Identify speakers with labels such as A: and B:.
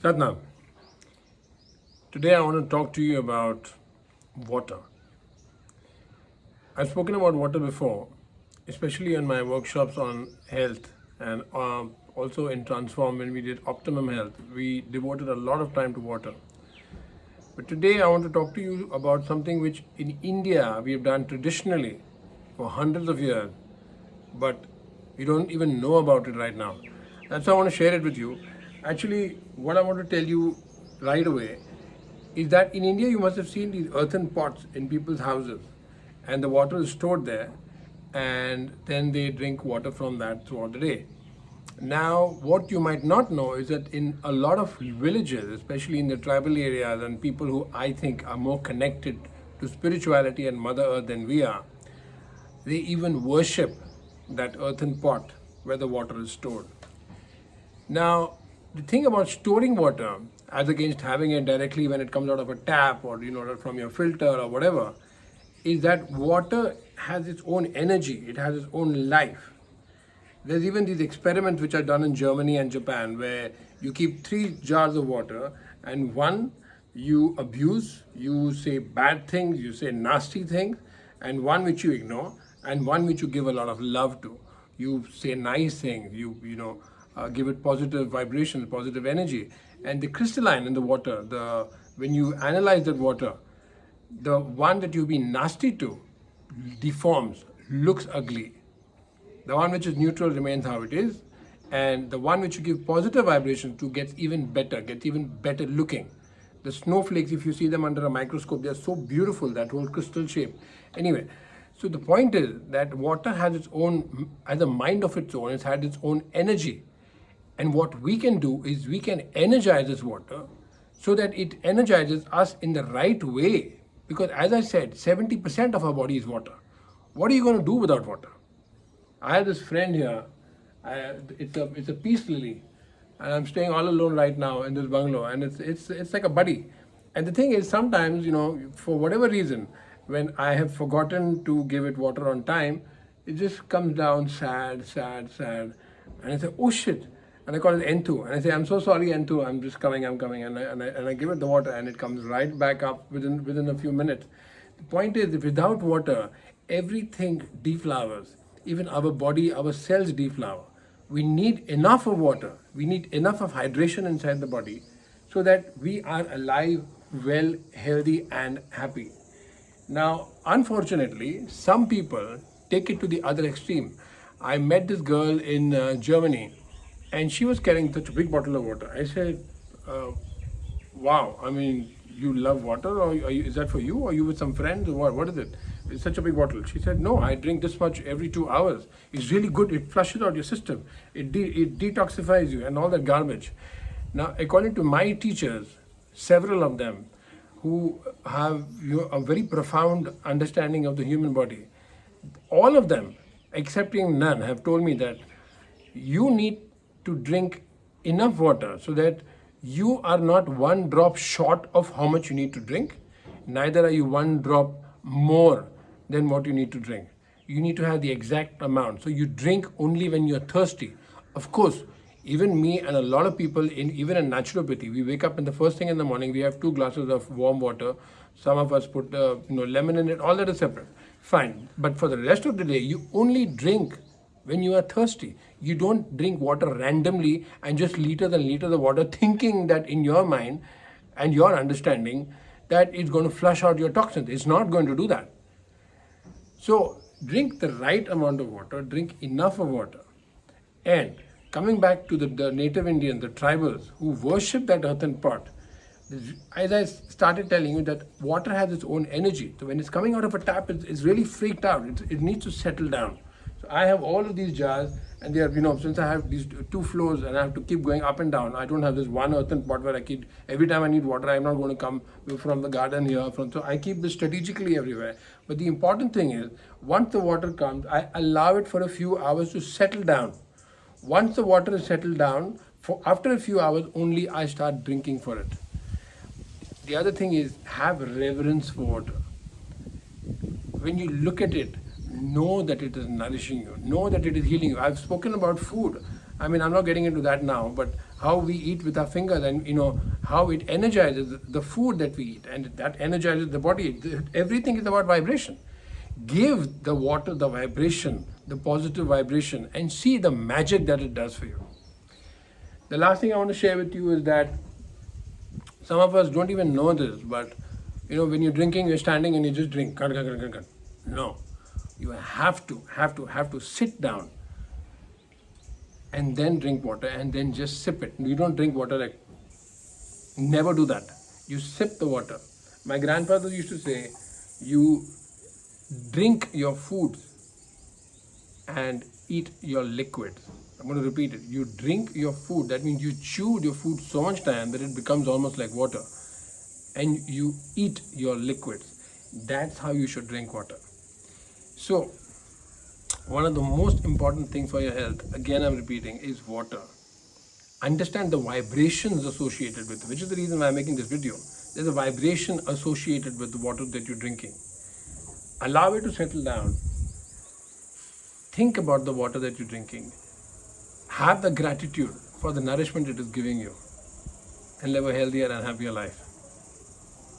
A: Ratna, today I want to talk to you about water. I've spoken about water before, especially in my workshops on health and also in Transform when we did Optimum Health. We devoted a lot of time to water. But today I want to talk to you about something which in India we have done traditionally for hundreds of years, but you don't even know about it right now. That's why I want to share it with you. Actually, what I want to tell you right away is that in India you must have seen these earthen pots in people's houses, and the water is stored there, and then they drink water from that throughout the day. Now, what you might not know is that in a lot of villages, especially in the tribal areas, and people who I think are more connected to spirituality and Mother Earth than we are, they even worship that earthen pot where the water is stored. Now, the thing about storing water, as against having it directly when it comes out of a tap or from your filter or whatever, is that water has its own energy, it has its own life. There's even these experiments which are done in Germany and Japan where you keep 3 jars of water, and one you abuse, you say bad things, you say nasty things, and one which you ignore, and one which you give a lot of love to. You say nice things, give it positive vibrations, positive energy. And the crystalline in the water, when you analyze that water, the one that you've been nasty to deforms, looks ugly. The one which is neutral remains how it is, and the one which you give positive vibrations to gets even better looking. The snowflakes, if you see them under a microscope, they are so beautiful, that whole crystal shape. Anyway, so the point is that water has a mind of its own, it has its own energy. And what we can do is we can energize this water so that it energizes us in the right way. Because as I said, 70% of our body is water. What are you going to do without water? I have this friend here. It's a peace lily, and I'm staying all alone right now in this bungalow, and it's like a buddy. And the thing is, sometimes for whatever reason, when I have forgotten to give it water on time, it just comes down sad, and I say, oh shit, and I call it Entu, and I say, I'm so sorry, Entu, I'm coming, and I give it the water, and it comes right back up within a few minutes. The point is, that without water, everything deflowers. Even our body, our cells deflower. We need enough of water. We need enough of hydration inside the body so that we are alive, well, healthy, and happy. Now, unfortunately, some people take it to the other extreme. I met this girl in Germany, and she was carrying such a big bottle of water. I said, wow, I mean, you love water, or is that for you? Or are you with some friends, or what is it? It's such a big bottle. She said, no, I drink this much every 2 hours. It's really good. It flushes out your system. It detoxifies you and all that garbage. Now, according to my teachers, several of them who have a very profound understanding of the human body, all of them, excepting none, have told me that you need to drink enough water so that you are not 1 drop short of how much you need to drink. Neither are you 1 drop more than what you need to drink. You need to have the exact amount. So you drink only when you're thirsty. Of course, even me and a lot of people, even in naturopathy, we wake up and the first thing in the morning, we have 2 glasses of warm water. Some of us put lemon in it, all that is separate. Fine. But for the rest of the day, you only drink when you are thirsty. You don't drink water randomly and just liters and liters of water thinking that in your mind and your understanding that it's going to flush out your toxins. It's not going to do that. So drink the right amount of water, drink enough of water. And coming back to the native Indians, the tribals who worship that earthen pot, as I started telling you, that water has its own energy. So when it's coming out of a tap, it's really freaked out. It needs to settle down. So I have all of these jars, and they are, since I have these 2 floors and I have to keep going up and down, I don't have this one earthen pot where I keep, every time I need water, I'm not going to come from the garden here. So I keep this strategically everywhere. But the important thing is, once the water comes, I allow it for a few hours to settle down. Once the water is settled down, after a few hours, only I start drinking for it. The other thing is, have reverence for water. When you look at it, know that it is nourishing you, know that it is healing you. I've spoken about food. I mean, I'm not getting into that now, but how we eat with our fingers, and how it energizes the food that we eat, and that energizes the body. Everything is about vibration. Give the water the vibration, the positive vibration, and see the magic that it does for you. The last thing I want to share with you is that some of us don't even know this, but when you're drinking, you're standing and you just drink. No, you have to sit down and then drink water, and then just sip it. You don't drink water like, never do that. You sip the water. My grandfather used to say, you drink your food and eat your liquids. I'm going to repeat it. You drink your food. That means you chewed your food so much time that it becomes almost like water. And you eat your liquids. That's how you should drink water. So, one of the most important things for your health, again I'm repeating, is water. Understand the vibrations associated with it, which is the reason why I'm making this video. There's a vibration associated with the water that you're drinking. Allow it to settle down. Think about the water that you're drinking. Have the gratitude for the nourishment it is giving you, and live a healthier and happier life.